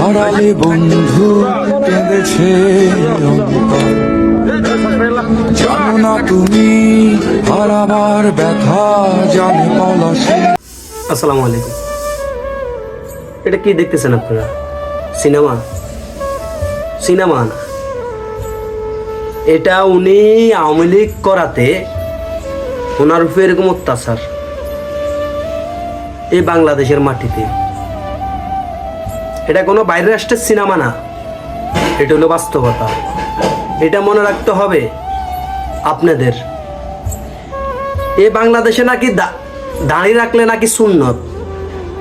হারালে বন্ধু কেঁদেছে জানো না তুমি হারাবার ব্যথা জানে পলাশে। আসসালামু আলাইকুম। এটা কি দেখতেছেন আপনারা? সিনেমা সিনেমা না, এটা উনি আওয়ামী লীগ করাতে ওনার উপরে এরকম অত্যাচার এই বাংলাদেশের মাটিতে। এটা কোনো বাইরের রাষ্ট্রের সিনেমা না, এটা হলো বাস্তবতা। এটা মনে রাখতে হবে আপনাদের। এই বাংলাদেশে নাকি দাঁড়িয়ে রাখলে নাকি সুন্নত,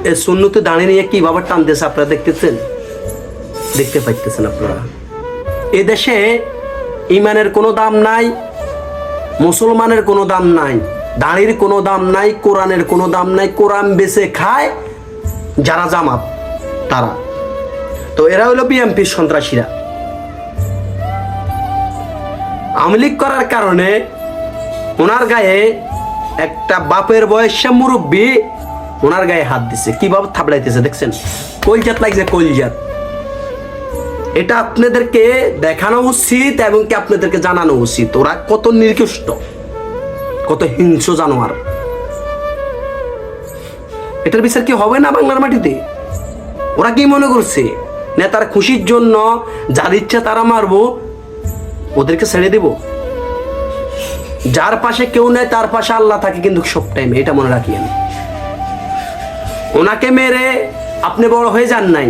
এই সুন্নতে দাঁড়িয়ে নিয়ে কিভাবে টানতেছে আপনারা দেখতেছেন, দেখতে পাইতেছেন আপনারা। এ দেশে ইমানের কোনো দাম নাই, মুসলমানের কোনো দাম নাই, দাঁড়ির কোনো দাম নাই, কোরআনের কোনো দাম নাই। কোরআন বেচে খায় যারা জামাত তারা। তো এরা হলো বিএনপির সন্ত্রাসীরা। আওয়ামী লীগ করার কারণে ওনার গায়ে একটা বাপের বয়সে মুরব্বী ওনার গায়ে হাত দিছে, কিভাবে থাবড়াইতেছে দেখছেন? কলজাত লাগছে, কলজাত। এটা আপনাদেরকে দেখানো উচিত এবং কি আপনাদেরকে জানানো উচিত ওরা কত নিকৃষ্ট, কত হিংস্র জানোয়ার। এটার বিচার কি হবে না বাংলার মাটিতে? ওরা কি মনে করছে নেতার খুশির জন্য যার ইচ্ছা তারা মারবো, ওদেরকে ছেড়ে দেব? যার পাশে কেউ নেই তার পাশে আল্লাহ থাকে কিন্তু সব টাইমে, এটা মনে রাখিয়েন। ওনাকে মেরে আপনি বড় হয়ে যান নাই।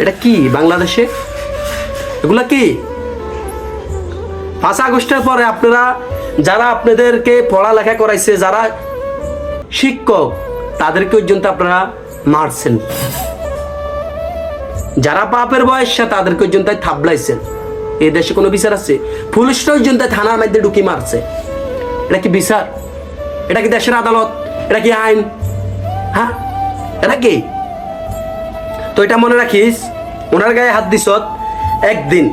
এটা কি বাংলাদেশে? এগুলা কি? 5 আগস্টের পরে আপনারা যারা আপনাদেরকে পড়ালেখা করাইছে, যারা শিক্ষক, তাদেরকে পর্যন্ত আপনারা মারছেন। যারা বাপের বয়সে তাদেরকে পর্যন্ত থাবলাইছেন। এই দেশে কোনো বিচার আছে? পুলিশরা পর্যন্ত থানার মধ্যে ঢুকি মারছে। এটা কি বিচার? এটা কি দেশের আদালত? এটা কি আইন? হ্যাঁ, এটা কি? তো এটা মনে রাখিস, ওনার গায়ে হাত দিস, একদিন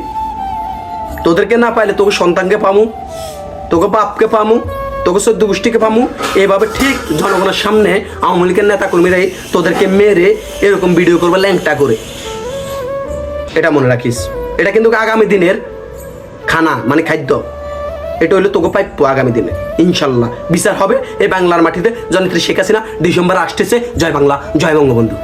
তোদেরকে না পাইলে তোকে সন্তানকে পামু, তোকে বাপকে পামু, তোকে 14 গোষ্ঠীকে পামু। এইভাবে ঠিক জনগণের সামনে আওয়ামী লীগের নেতা কর্মীরাই তোদেরকে মেরে এরকম ভিডিও করবে ল্যাংটা করে। এটা মনে রাখিস। এটা কিন্তু আগামী দিনের খানা, মানে খাদ্য। এটা হইলে তোকে পাইপ আগামী দিনে ইনশাল্লাহ বিচার হবে এই বাংলার মাটিতে। জননেত্রী শেখ হাসিনা ডিসেম্বর আসতেছে। জয় বাংলা, জয় বঙ্গবন্ধু।